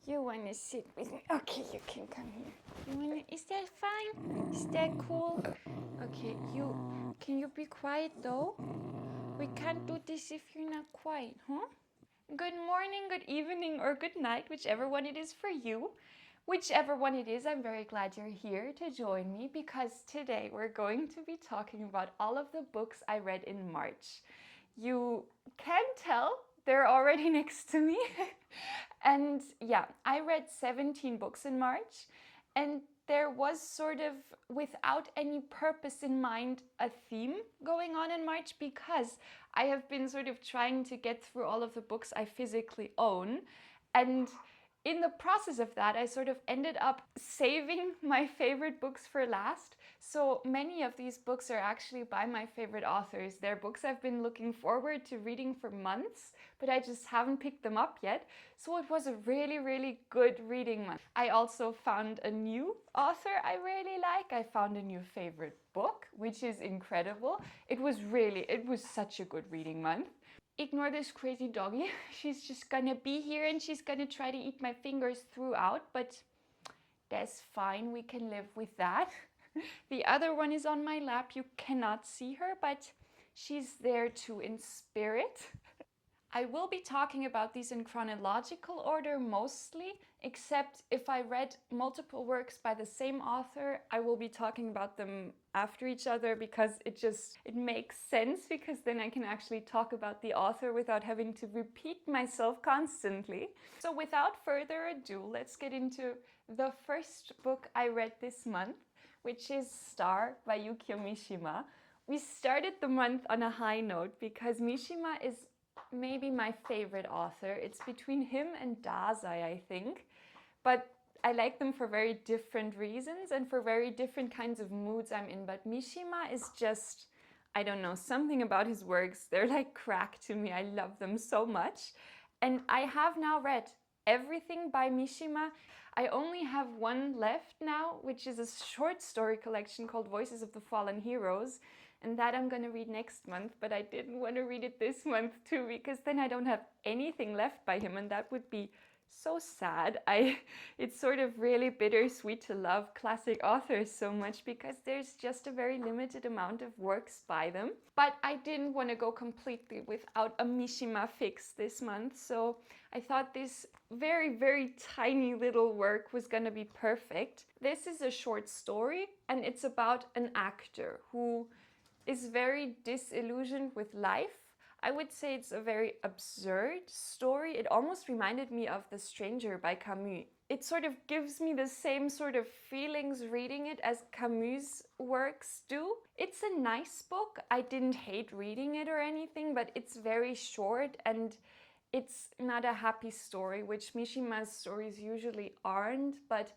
You wanna sit with me? Okay, you can come here. Is that fine? Is that cool? Okay, can you be quiet though? We can't do this if you're not quiet, huh? Good morning, good evening, or good night, whichever one it is for you. Whichever one it is, I'm very glad you're here to join me because today we're going to be talking about all of the books I read in March. You can tell they're already next to me. And yeah, I read 17 books in March, and there was sort of, without any purpose in mind, a theme going on in March because I have been sort of trying to get through all of the books I physically own. And in the process of that, I sort of ended up saving my favorite books for last. So many of these books are actually by my favorite authors. They're books I've been looking forward to reading for months, but I just haven't picked them up yet. So it was a really, really good reading month. I also found a new author I really like. I found a new favorite book, which is incredible. It was such a good reading month. Ignore this crazy doggy. She's just gonna be here and she's gonna try to eat my fingers throughout, but that's fine. We can live with that. The other one is on my lap. You cannot see her, but she's there too in spirit. I will be talking about these in chronological order mostly, except if I read multiple works by the same author, I will be talking about them after each other because it makes sense, because then I can actually talk about the author without having to repeat myself constantly. So without further ado, let's get into the first book I read this month, which is Star by Yukio Mishima. We started the month on a high note because Mishima is maybe my favorite author. It's between him and Dazai, I think. But I like them for very different reasons and for very different kinds of moods I'm in. But Mishima is just, I don't know, something about his works. They're like crack to me. I love them so much. And I have now read everything by Mishima. I only have one left now, which is a short story collection called Voices of the Fallen Heroes. And that I'm gonna read next month, but I didn't want to read it this month too, because then I don't have anything left by him, and that would be so sad. It's sort of really bittersweet to love classic authors so much because there's just a very limited amount of works by them. But I didn't want to go completely without a Mishima fix this month, so I thought this very, very tiny little work was gonna be perfect. This is a short story, and it's about an actor who is very disillusioned with life. I would say it's a very absurd story. It almost reminded me of The Stranger by Camus. It sort of gives me the same sort of feelings reading it as Camus' works do. It's a nice book. I didn't hate reading it or anything, but it's very short and it's not a happy story, which Mishima's stories usually aren't, but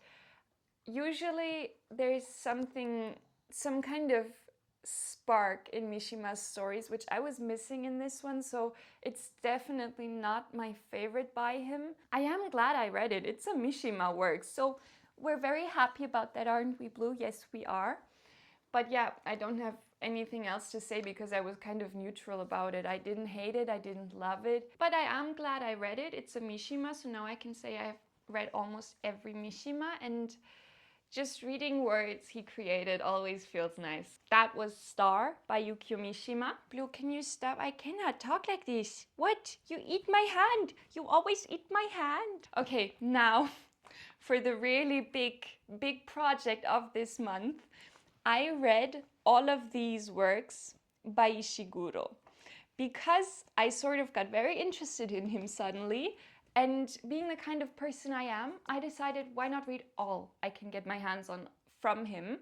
usually there's some kind of spark in Mishima's stories, which I was missing in this one, so it's definitely not my favorite by him. I am glad I read it. It's a Mishima work, so we're very happy about that, aren't we, Blue? Yes, we are. But yeah, I don't have anything else to say because I was kind of neutral about it. I didn't hate it, I didn't love it, but I am glad I read it. It's a Mishima, so now I can say I've read almost every Mishima, and just reading words he created always feels nice. That was Star by Yukio Mishima. Blue, can you stop? I cannot talk like this. What? You eat my hand. You always eat my hand. Okay, now for the really big project of this month, I read all of these works by Ishiguro because I sort of got very interested in him suddenly. And being the kind of person I am, I decided why not read all I can get my hands on from him.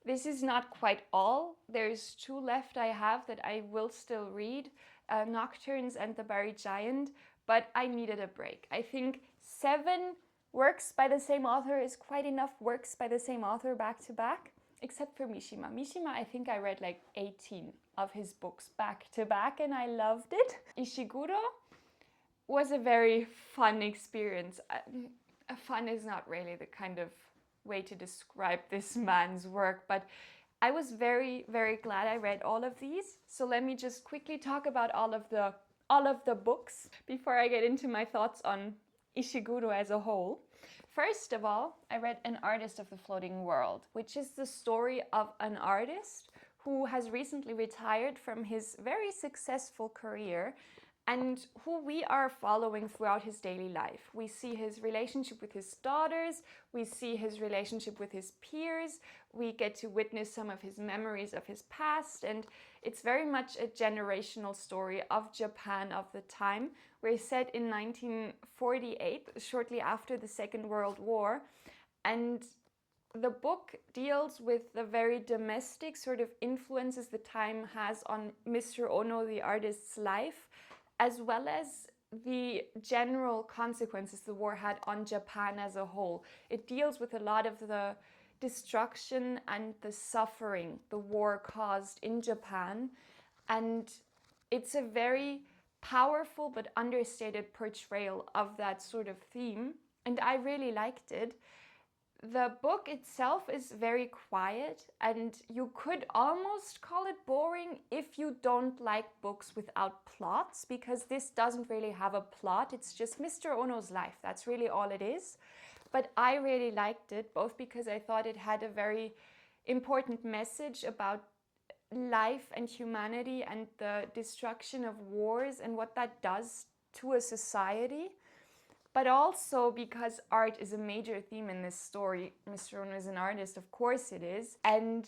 This is not quite all. There's 2 left I have that I will still read, Nocturnes and The Buried Giant, but I needed a break. I think 7 works by the same author is quite enough works by the same author back to back, except for Mishima. Mishima, I think I read like 18 of his books back to back and I loved it. Ishiguro was a very fun experience. Fun is not really the kind of way to describe this man's work, but I was very, very glad I read all of these. So let me just quickly talk about all of the books before I get into my thoughts on Ishiguro as a whole. First of all, I read An Artist of the Floating World, which is the story of an artist who has recently retired from his very successful career and who we are following throughout his daily life. We see his relationship with his daughters, we see his relationship with his peers, we get to witness some of his memories of his past, and it's very much a generational story of Japan of the time. We're set in 1948, shortly after the Second World War, and the book deals with the very domestic sort of influences the time has on Mr. Ono, the artist's life, as well as the general consequences the war had on Japan as a whole. It deals with a lot of the destruction and the suffering the war caused in Japan, and it's a very powerful but understated portrayal of that sort of theme, and I really liked it. The book itself is very quiet, and you could almost call it boring if you don't like books without plots, because this doesn't really have a plot. It's just Mr. Ono's life. That's really all it is. But I really liked it, both because I thought it had a very important message about life and humanity and the destruction of wars and what that does to a society, but also because art is a major theme in this story. Mr. Ono is an artist, of course it is. And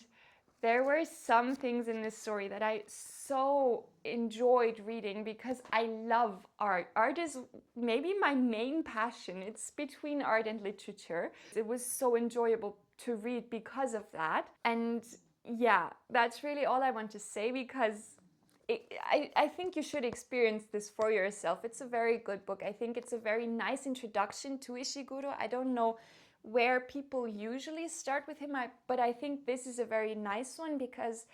there were some things in this story that I so enjoyed reading because I love art. Art is maybe my main passion. It's between art and literature. It was so enjoyable to read because of that. And yeah, that's really all I want to say, because I think you should experience this for yourself. It's a very good book. I think it's a very nice introduction to Ishiguro. I don't know where people usually start with him, but I think this is a very nice one because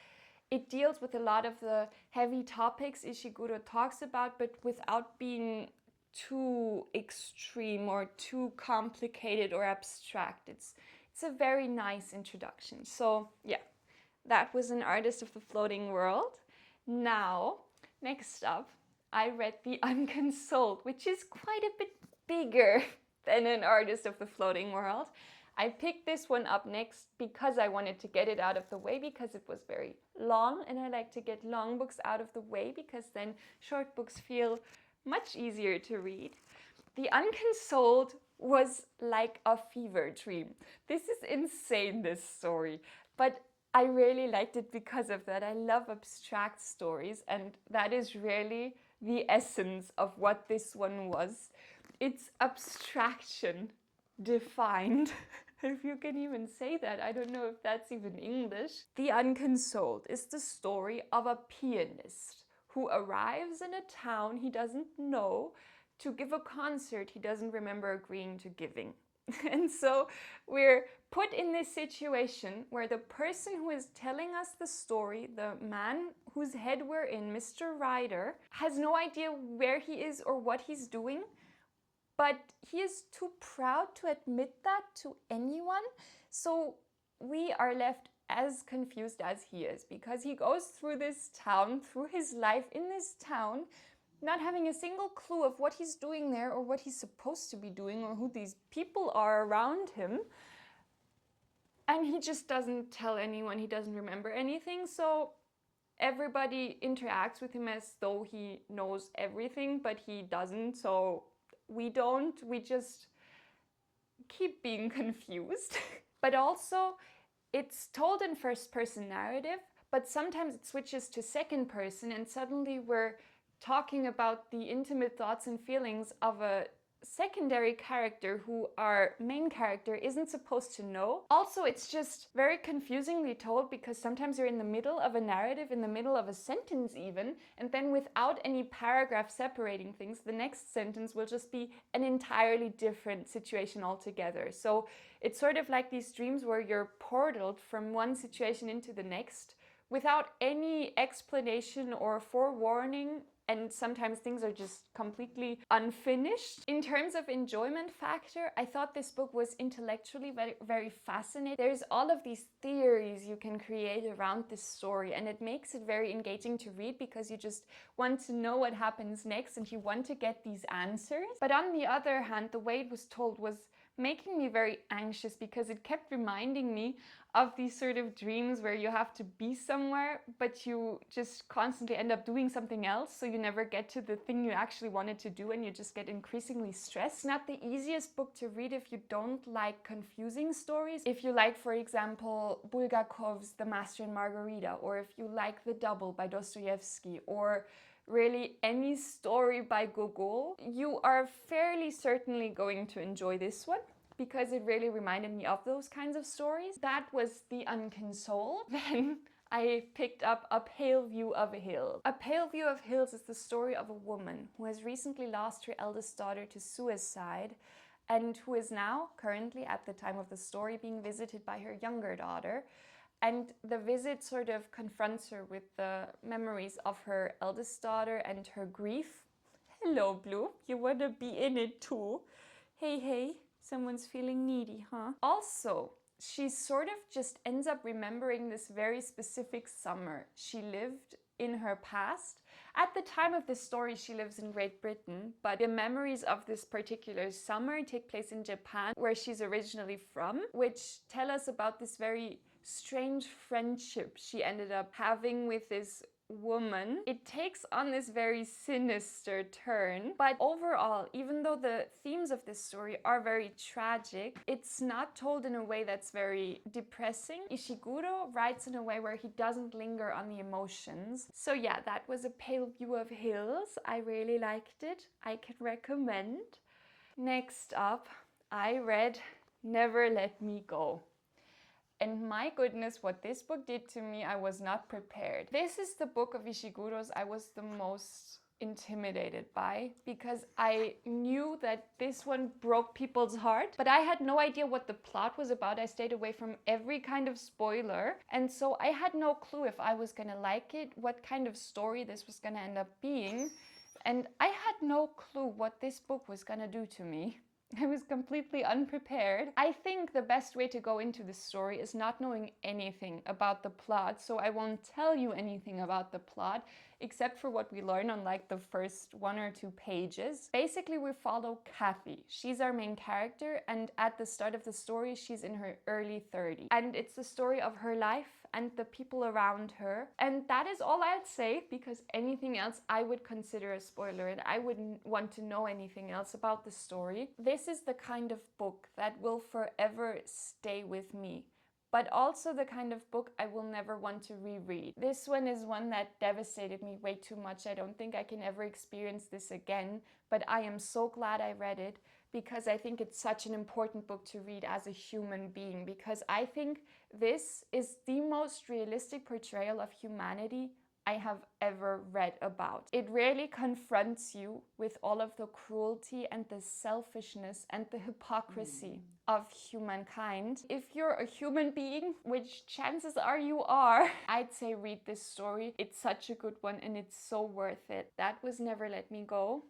it deals with a lot of the heavy topics Ishiguro talks about, but without being too extreme or too complicated or abstract. It's a very nice introduction. So yeah, that was An Artist of the Floating World. Now, next up, I read The Unconsoled, which is quite a bit bigger than An Artist of the Floating World. I picked this one up next because I wanted to get it out of the way, because it was very long, and I like to get long books out of the way because then short books feel much easier to read. The Unconsoled was like a fever dream. This is insane, this story, but I really liked it because of that. I love abstract stories, and that is really the essence of what this one was. It's abstraction defined, if you can even say that. I don't know if that's even English. The Unconsoled is the story of a pianist who arrives in a town he doesn't know to give a concert he doesn't remember agreeing to giving. And so we're put in this situation where the person who is telling us the story, the man whose head we're in, Mr. Ryder, has no idea where he is or what he's doing, but he is too proud to admit that to anyone. So we are left as confused as he is, because he goes through this town, through his life in this town, not having a single clue of what he's doing there or what he's supposed to be doing or who these people are around him. And he just doesn't tell anyone, he doesn't remember anything. So everybody interacts with him as though he knows everything, but he doesn't. So we just keep being confused. But also, it's told in first-person narrative, but sometimes it switches to second person, and suddenly we're talking about the intimate thoughts and feelings of a secondary character who our main character isn't supposed to know. Also, it's just very confusingly told, because sometimes you're in the middle of a narrative, in the middle of a sentence even, and then without any paragraph separating things, the next sentence will just be an entirely different situation altogether. So it's sort of like these dreams where you're portaled from one situation into the next without any explanation or forewarning and sometimes things are just completely unfinished. In terms of enjoyment factor, I thought this book was intellectually very, very fascinating. There's all of these theories you can create around this story, and it makes it very engaging to read because you just want to know what happens next and you want to get these answers. But on the other hand, the way it was told was making me very anxious because it kept reminding me of these sort of dreams where you have to be somewhere, but you just constantly end up doing something else, so you never get to the thing you actually wanted to do and you just get increasingly stressed. It's not the easiest book to read if you don't like confusing stories. If you like, for example, Bulgakov's The Master and Margarita, or if you like The Double by Dostoevsky, or really any story by Gogol, you are fairly certainly going to enjoy this one because it really reminded me of those kinds of stories. That was The Unconsoled. Then I picked up A Pale View of Hills. A Pale View of Hills is the story of a woman who has recently lost her eldest daughter to suicide and who is now, currently at the time of the story, being visited by her younger daughter. And the visit sort of confronts her with the memories of her eldest daughter and her grief. Hello, Blue. You want to be in it too? Hey, hey. Someone's feeling needy, huh? Also, she sort of just ends up remembering this very specific summer she lived in her past. At the time of this story, she lives in Great Britain, but the memories of this particular summer take place in Japan, where she's originally from, which tell us about this very strange friendship she ended up having with this woman. It takes on this very sinister turn, but overall, even though the themes of this story are very tragic, it's not told in a way that's very depressing. Ishiguro writes in a way where he doesn't linger on the emotions. So yeah, that was A Pale View of Hills. I really liked it. I can recommend. Next up, I read Never Let Me Go. And my goodness, what this book did to me, I was not prepared. This is the book of Ishiguro's I was the most intimidated by, because I knew that this one broke people's heart, but I had no idea what the plot was about. I stayed away from every kind of spoiler, and so I had no clue if I was gonna like it, what kind of story this was gonna end up being, and I had no clue what this book was gonna do to me. I was completely unprepared. I think the best way to go into the story is not knowing anything about the plot, so I won't tell you anything about the plot, except for what we learn on like the first 1 or 2 pages. Basically, we follow Kathy. She's our main character, and at the start of the story, she's in her early 30s. And it's the story of her life and the people around her. And that is all I'd say, because anything else I would consider a spoiler and I wouldn't want to know anything else about the story. This is the kind of book that will forever stay with me, but also the kind of book I will never want to reread. This one is one that devastated me way too much. I don't think I can ever experience this again, but I am so glad I read it, because I think it's such an important book to read as a human being, because I think this is the most realistic portrayal of humanity I have ever read about. It really confronts you with all of the cruelty and the selfishness and the hypocrisy of humankind. If you're a human being, which chances are you are, I'd say read this story. It's such a good one and it's so worth it. That was Never Let Me Go.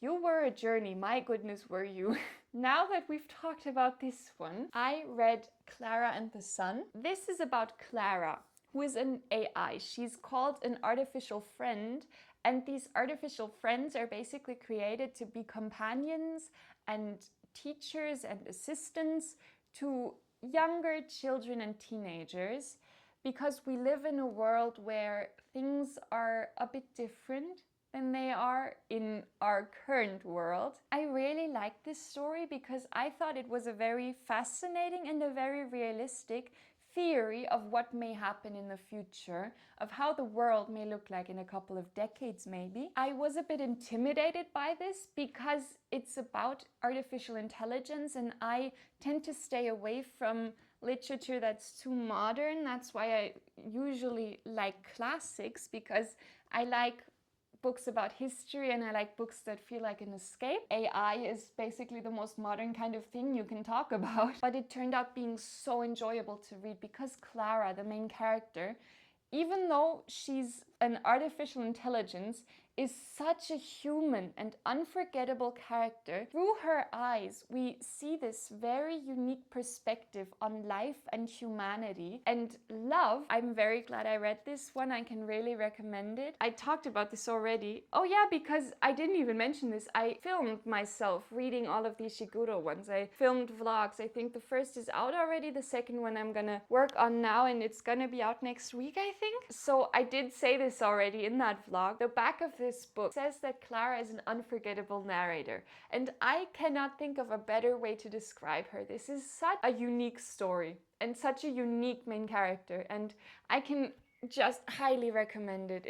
You were a journey, my goodness were you. Now that we've talked about this one, I read Klara and the Sun. This is about Klara, who is an AI. She's called an artificial friend, and these artificial friends are basically created to be companions and teachers and assistants to younger children and teenagers, because we live in a world where things are a bit different than they are in our current world. I really liked this story because I thought it was a very fascinating and a very realistic theory of what may happen in the future, of how the world may look like in a couple of decades maybe. I was a bit intimidated by this because it's about artificial intelligence, and I tend to stay away from literature that's too modern. That's why I usually like classics, because I like books about history and I like books that feel like an escape. AI is basically the most modern kind of thing you can talk about, but it turned out being so enjoyable to read because Klara, the main character, even though she's an artificial intelligence, is such a human and unforgettable character. Through her eyes, we see this very unique perspective on life and humanity and love. I'm very glad I read this one. I can really recommend it. I talked about this already. Oh yeah, because I didn't even mention this. I filmed myself reading all of the Ishiguro ones. I filmed vlogs. I think the first is out already. The second one I'm gonna work on now, and it's gonna be out next week, I think. So I did say this already in that vlog. The back of this book says that Klara is an unforgettable narrator, and I cannot think of a better way to describe her. This is such a unique story and such a unique main character, and I can just highly recommend it.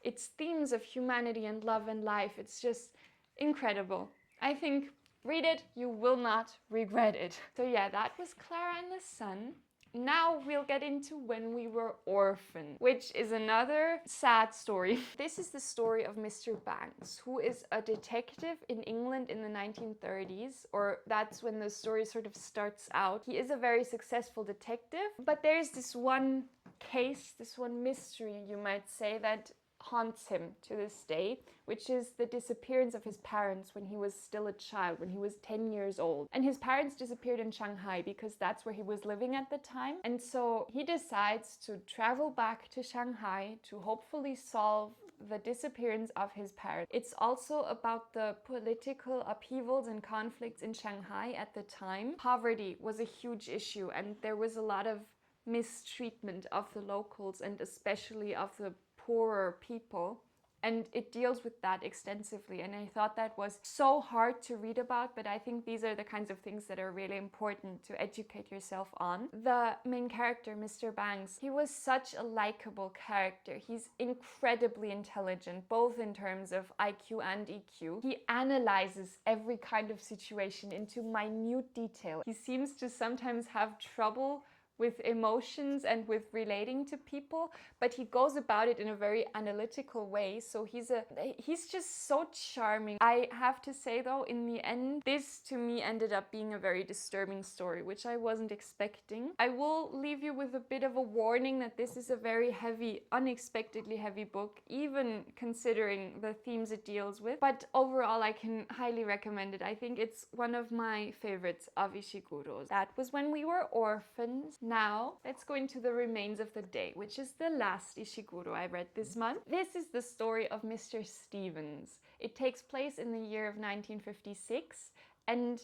It's themes of humanity and love and life. It's just incredible. I think read it, you will not regret it. So yeah, that was Klara and the Sun. Now we'll get into When We Were Orphans, which is another sad story. This is the story of Mr. Banks, who is a detective in England in the 1930s, or that's when the story sort of starts out. He is a very successful detective, but there's this one case, this one mystery, you might say, that haunts him to this day, which is the disappearance of his parents when he was still a child, when he was 10 years old. And his parents disappeared in Shanghai because that's where he was living at the time. And so he decides to travel back to Shanghai to hopefully solve the disappearance of his parents. It's also about the political upheavals and conflicts in Shanghai at the time. Poverty was a huge issue, and there was a lot of mistreatment of the locals and especially of the poorer people, and it deals with that extensively, and I thought that was so hard to read about, but I think these are the kinds of things that are really important to educate yourself on. The main character, Mr. Banks, he was such a likable character. He's incredibly intelligent, both in terms of IQ and EQ. He analyzes every kind of situation into minute detail. He seems to sometimes have trouble with emotions and with relating to people, but he goes about it in a very analytical way. So he's just so charming. I have to say though, in the end, this to me ended up being a very disturbing story, which I wasn't expecting. I will leave you with a bit of a warning that this is a very heavy, unexpectedly heavy book, even considering the themes it deals with. But overall, I can highly recommend it. I think it's one of my favorites of Ishiguro's. That was When We Were Orphans. Now, let's go into The Remains of the Day, which is the last Ishiguro I read this month. This is the story of Mr. Stevens. It takes place in the year of 1956, and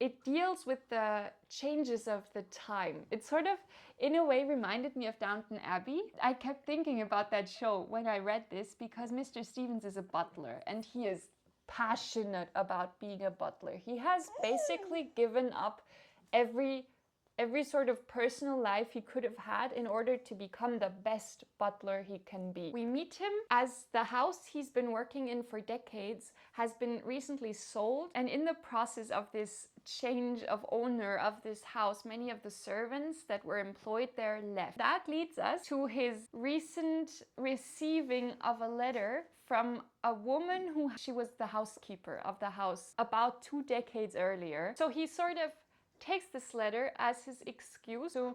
it deals with the changes of the time. It sort of, in a way, reminded me of Downton Abbey. I kept thinking about that show when I read this, because Mr. Stevens is a butler, and he is passionate about being a butler. He has basically given up every sort of personal life he could have had in order to become the best butler he can be. We meet him as the house he's been working in for decades has been recently sold, and in the process of this change of owner of this house, many of the servants that were employed there left. That leads us to his recent receiving of a letter from a woman who she was the housekeeper of the house about 2 decades earlier. So he sort of takes this letter as his excuse to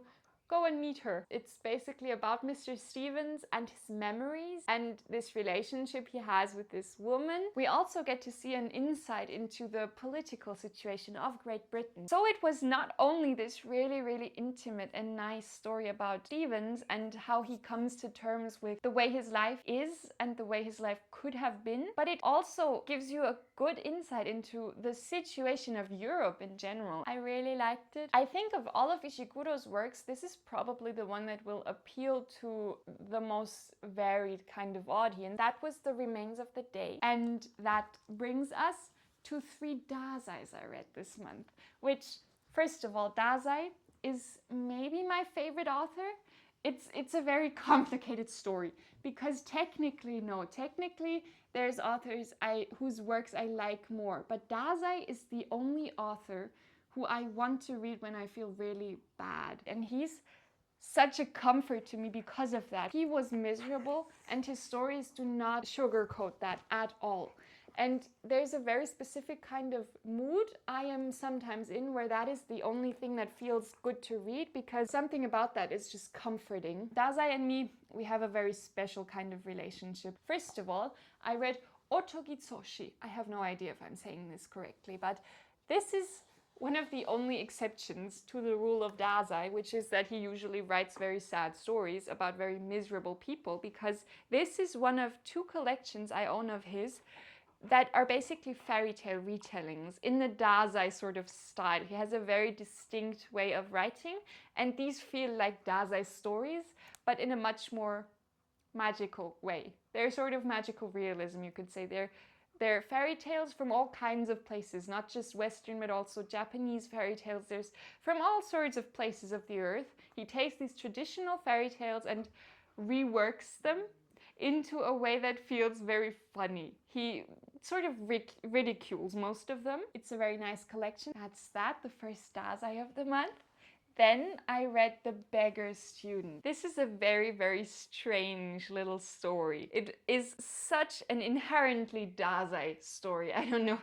go and meet her. It's basically about Mr. Stevens and his memories and this relationship he has with this woman. We also get to see an insight into the political situation of Great Britain. So it was not only this really, really intimate and nice story about Stevens and how he comes to terms with the way his life is and the way his life could have been, but it also gives you a good insight into the situation of Europe in general. I really liked it. I think of all of Ishiguro's works, this is probably the one that will appeal to the most varied kind of audience. That was The Remains of the Day. And that brings us to 3 Dazais I read this month, which, first of all, Dazai is maybe my favorite author. It's a very complicated story because technically there's authors whose works I like more, but Dazai is the only author who I want to read when I feel really bad, and he's such a comfort to me because of that. He was miserable, and his stories do not sugarcoat that at all. And there's a very specific kind of mood I am sometimes in where that is the only thing that feels good to read, because something about that is just comforting. Dazai and me, we have a very special kind of relationship. First of all, I read Otogizoshi. I have no idea if I'm saying this correctly, but this is one of the only exceptions to the rule of Dazai, which is that he usually writes very sad stories about very miserable people, because this is one of 2 collections I own of his that are basically fairy tale retellings in the Dazai sort of style. He has a very distinct way of writing, and these feel like Dazai stories, but in a much more magical way. They're sort of magical realism, you could say. They're fairy tales from all kinds of places, not just Western, but also Japanese fairy tales. There's from all sorts of places of the earth. He takes these traditional fairy tales and reworks them into a way that feels very funny. He sort of ridicules most of them. It's a very nice collection. That's the first Dazai of the month. Then I read The Beggar Student. This is a very, very strange little story. It is such an inherently Dazai story. I don't know.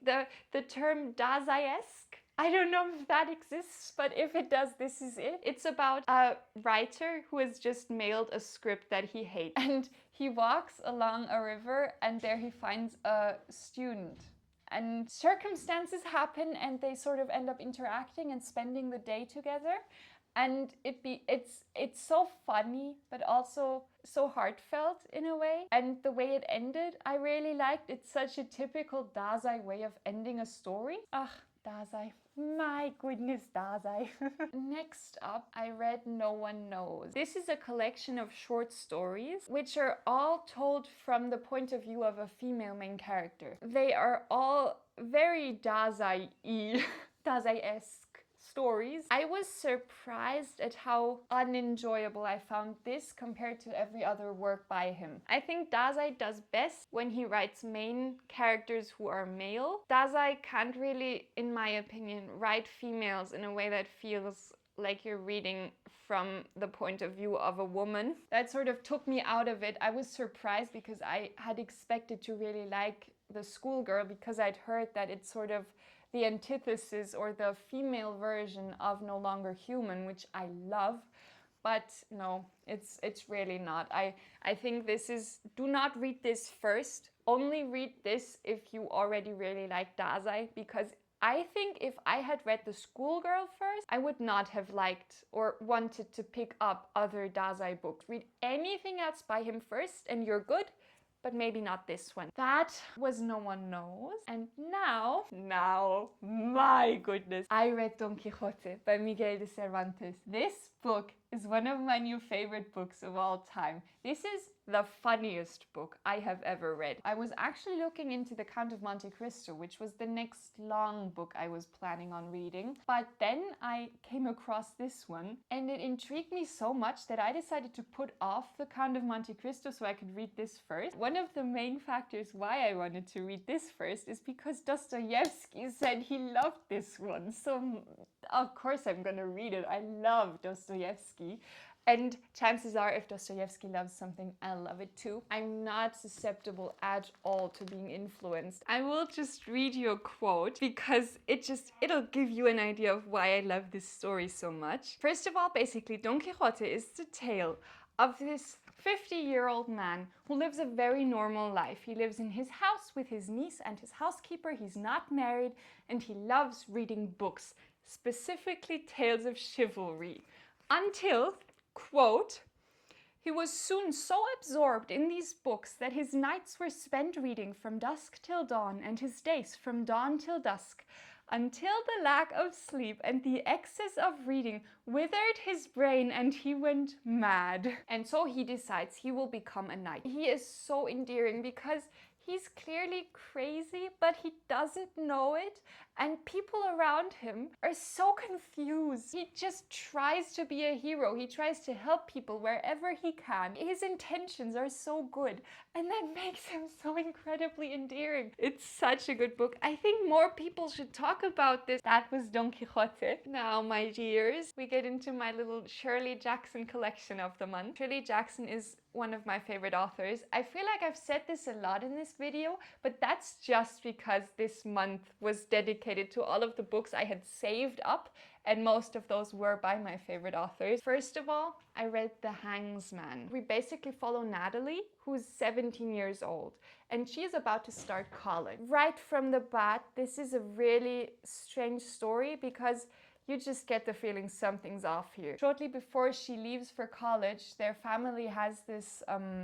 The term Dazai-esque, I don't know if that exists, but if it does, this is it. It's about a writer who has just mailed a script that he hates. And he walks along a river, and there he finds a student. And circumstances happen, and they sort of end up interacting and spending the day together. And it's so funny, but also so heartfelt in a way. And the way it ended, I really liked. It's such a typical Dazai way of ending a story. Dazai. My goodness, Dazai. Next up, I read No One Knows. This is a collection of short stories, which are all told from the point of view of a female main character. They are all very Dazai-y, Dazai-esque stories. I was surprised at how unenjoyable I found this compared to every other work by him. I think Dazai does best when he writes main characters who are male. Dazai can't really, in my opinion, write females in a way that feels like you're reading from the point of view of a woman. That sort of took me out of it. I was surprised because I had expected to really like The Schoolgirl, because I'd heard that it's sort of the antithesis or the female version of No Longer Human, which I love. But no, it's really not. I think this is, do not read this first. Only read this if you already really like Dazai, because I think if I had read The Schoolgirl first, I would not have liked or wanted to pick up other Dazai books. Read anything else by him first and you're good, but maybe not this one. That was No One Knows. And now, my goodness, I read Don Quixote by Miguel de Cervantes. This book is one of my new favorite books of all time. This is the funniest book I have ever read. I was actually looking into The Count of Monte Cristo, which was the next long book I was planning on reading. But then I came across this one, and it intrigued me so much that I decided to put off The Count of Monte Cristo so I could read this first. One of the main factors why I wanted to read this first is because Dostoevsky said he loved this one. So of course I'm gonna read it. I love Dostoevsky. And chances are, if Dostoevsky loves something, I'll love it too. I'm not susceptible at all to being influenced. I will just read you a quote because it'll give you an idea of why I love this story so much. First of all, basically, Don Quixote is the tale of this 50-year-old man who lives a very normal life. He lives in his house with his niece and his housekeeper. He's not married, and he loves reading books, specifically tales of chivalry. Until, quote, he was soon so absorbed in these books that his nights were spent reading from dusk till dawn, and his days from dawn till dusk, until the lack of sleep and the excess of reading withered his brain and he went mad. And so he decides he will become a knight. He is so endearing because he's clearly crazy, but he doesn't know it. and people around him are so confused. He just tries to be a hero. He tries to help people wherever he can. His intentions are so good, and that makes him so incredibly endearing. It's such a good book. I think more people should talk about this. That was Don Quixote. Now, my dears, we get into my little Shirley Jackson collection of the month. Shirley Jackson is one of my favorite authors. I feel like I've said this a lot in this video, but that's just because this month was dedicated to all of the books I had saved up, and most of those were by my favorite authors. First of all, I read The Hangsman. We basically follow Natalie, who's 17 years old, and she is about to start college. Right from the bat, this is a really strange story because you just get the feeling something's off here. Shortly before she leaves for college, their family has this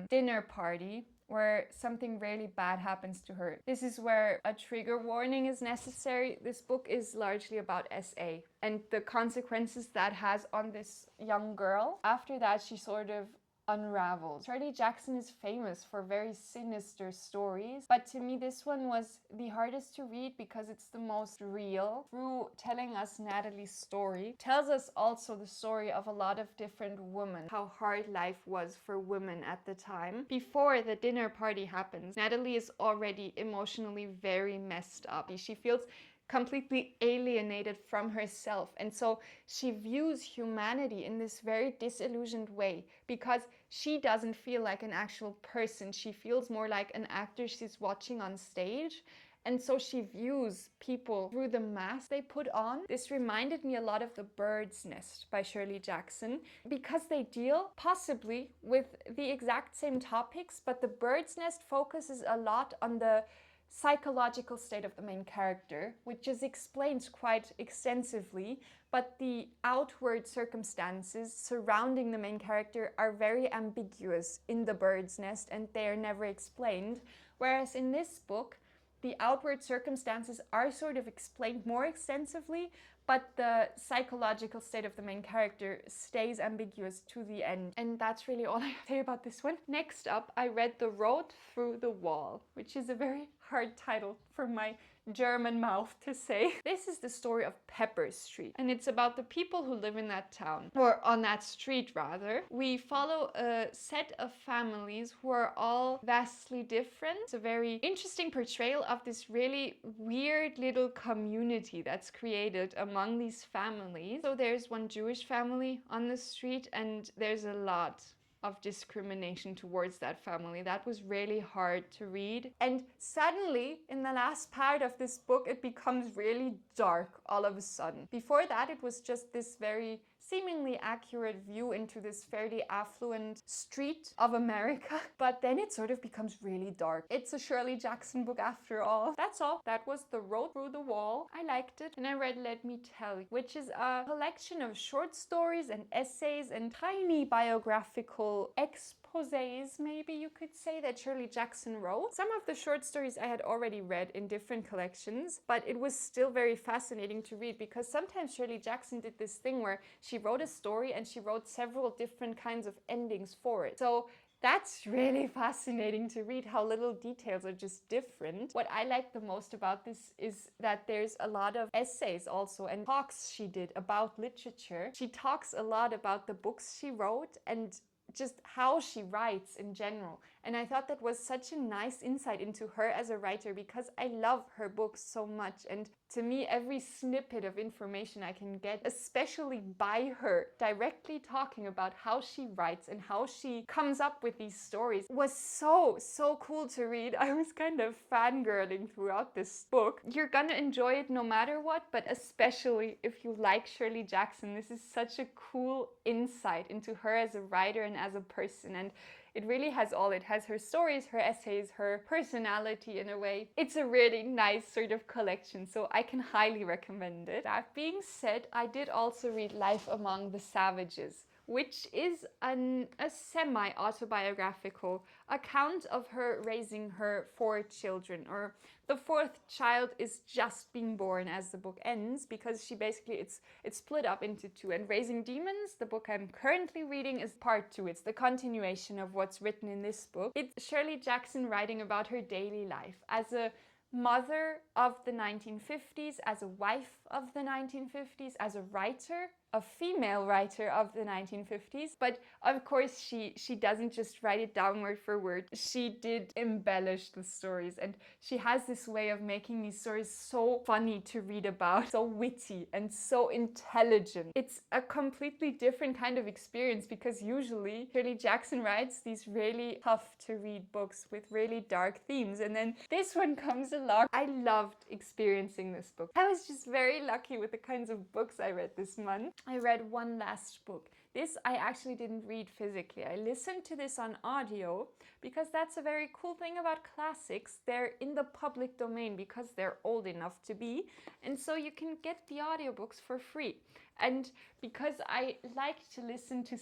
dinner party where something really bad happens to her. This is where a trigger warning is necessary. This book is largely about SA and the consequences that has on this young girl. After that, she sort of unravels. Shirley Jackson is famous for very sinister stories, but to me this one was the hardest to read because it's the most real. Through telling us Natalie's story, tells us also the story of a lot of different women, how hard life was for women at the time. Before the dinner party happens, Natalie is already emotionally very messed up. She feels completely alienated from herself, and so she views humanity in this very disillusioned way because she doesn't feel like an actual person. She feels more like an actor she's watching on stage, and so she views people through the mask they put on. This reminded me a lot of The Bird's Nest by Shirley Jackson because they deal possibly with the exact same topics, but The Bird's Nest focuses a lot on the psychological state of the main character, which is explained quite extensively, but the outward circumstances surrounding the main character are very ambiguous in The Bird's Nest and they are never explained, whereas in this book the outward circumstances are sort of explained more extensively, but the psychological state of the main character stays ambiguous to the end. And that's really all I have to say about this one. Next up, I read The Road Through the Wall, which is a very hard title for my German mouth to say. This is the story of Pepper Street, and it's about the people who live in that town, or on that street rather. We follow a set of families who are all vastly different. It's a very interesting portrayal of this really weird little community that's created among these families. So there's one Jewish family on the street, and there's a lot of discrimination towards that family. That was really hard to read. And suddenly, in the last part of this book, it becomes really dark all of a sudden. Before that, it was just this very seemingly accurate view into this fairly affluent street of America. But then it sort of becomes really dark. It's a Shirley Jackson book after all. That's all. That was The Road Through the Wall. I liked it. And I read Let Me Tell You, which is a collection of short stories and essays and tiny biographical exposés, maybe you could say, that Shirley Jackson wrote. Some of the short stories I had already read in different collections, but it was still very fascinating to read because sometimes Shirley Jackson did this thing where she wrote a story and she wrote several different kinds of endings for it. So that's really fascinating to read, how little details are just different. What I like the most about this is that there's a lot of essays also and talks she did about literature. She talks a lot about the books she wrote and just how she writes in general. And I thought that was such a nice insight into her as a writer because I love her books so much. And to me, every snippet of information I can get, especially by her directly talking about how she writes and how she comes up with these stories, was so cool to read. I was kind of fangirling throughout this book. You're gonna enjoy it no matter what, but especially if you like Shirley Jackson. This is such a cool insight into her as a writer and as a person, and it really has all. It has her stories, her essays, her personality in a way. It's a really nice sort of collection, so I can highly recommend it. That being said, I did also read Life Among the Savages, which is a semi-autobiographical account of her raising her 4 children, or the 4th child is just being born as the book ends, because she basically, it's split up into 2. And Raising Demons, the book I'm currently reading, is part 2. It's the continuation of what's written in this book. It's Shirley Jackson writing about her daily life as a mother of the 1950s, as a wife of the 1950s, as a writer, a female writer of the 1950s. But of course, she doesn't just write it down word for word. She did embellish the stories, and she has this way of making these stories so funny to read about, so witty and so intelligent. It's a completely different kind of experience, because usually Shirley Jackson writes these really tough to read books with really dark themes, and then this one comes along. I loved experiencing this book. I was just very lucky with the kinds of books I read this month. I read one last book. This I actually didn't read physically. I listened to this on audio, because that's a very cool thing about classics. They're in the public domain because they're old enough to be, and so you can get the audiobooks for free. And because I like to listen to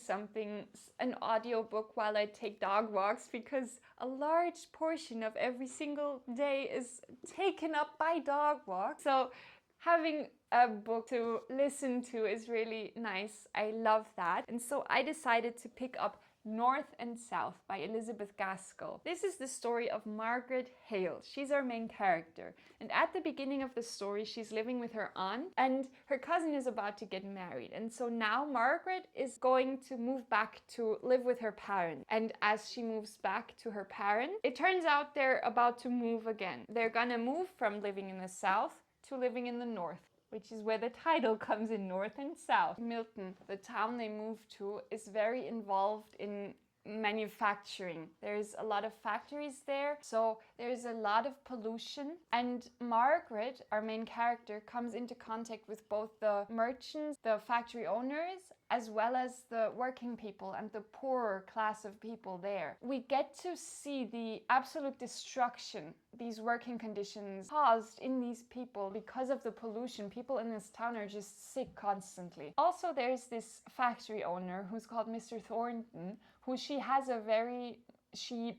an audiobook while I take dog walks, because a large portion of every single day is taken up by dog walks. So having a book to listen to is really nice. I love that. And so I decided to pick up North and South by Elizabeth Gaskell. This is the story of Margaret Hale. She's our main character. And at the beginning of the story, she's living with her aunt, and her cousin is about to get married. And so now Margaret is going to move back to live with her parents. And as she moves back to her parents, it turns out they're about to move again. They're gonna move from living in the South to living in the North, which is where the title comes in, North and South. Milton, the town they move to, is very involved in manufacturing. There's a lot of factories there, so there's a lot of pollution. And Margaret, our main character, comes into contact with both the merchants, the factory owners, as well as the working people and the poorer class of people there. We get to see the absolute destruction these working conditions caused in these people because of the pollution. People in this town are just sick constantly. Also, there's this factory owner who's called Mr. Thornton, who she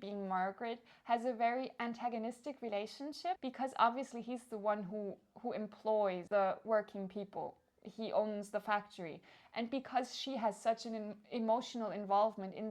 being Margaret, has a very antagonistic relationship, because obviously he's the one who employs the working people. He owns the factory. And because she has such an emotional involvement in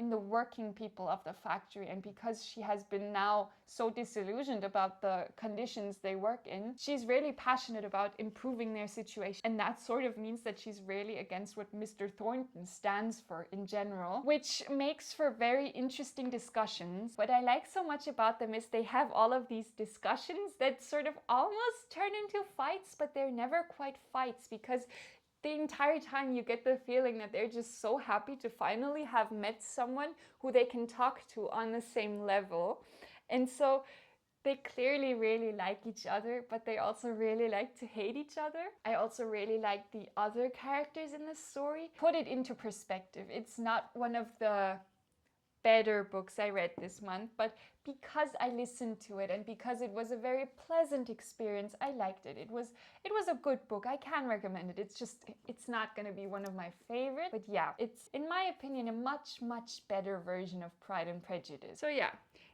the working people of the factory, and because she has been now so disillusioned about the conditions they work in, she's really passionate about improving their situation. And that sort of means that she's really against what Mr. Thornton stands for in general, which makes for very interesting discussions. What I like so much about them is they have all of these discussions that sort of almost turn into fights, but they're never quite fights, because the entire time you get the feeling that they're just so happy to finally have met someone who they can talk to on the same level. And so they clearly really like each other, but they also really like to hate each other. I also really like the other characters in this story. Put it into perspective, it's not one of the better books I read this month, but because I listened to it and because it was a very pleasant experience, I liked it. It was a good book. I can recommend it. It's not going to be one of my favorites, but yeah, it's, in my opinion, a much, much better version of Pride and Prejudice. So yeah,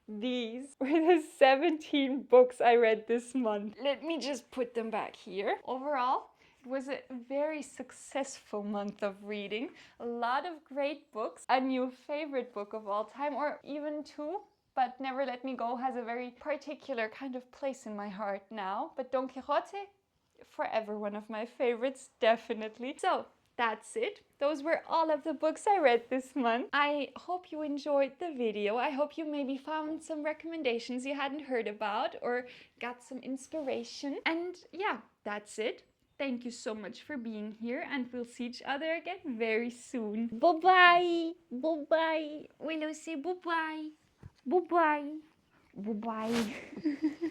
these were the 17 books I read this month. Let me just put them back here. Overall, it was a very successful month of reading. A lot of great books. A new favorite book of all time, or even two. But Never Let Me Go has a very particular kind of place in my heart now. But Don Quixote, forever one of my favorites, definitely. So that's it. Those were all of the books I read this month. I hope you enjoyed the video. I hope you maybe found some recommendations you hadn't heard about, or got some inspiration. And yeah, that's it. Thank you so much for being here, and we'll see each other again very soon. Bye-bye! Bye-bye! We'll say bye-bye! Bye-bye! Bye-bye!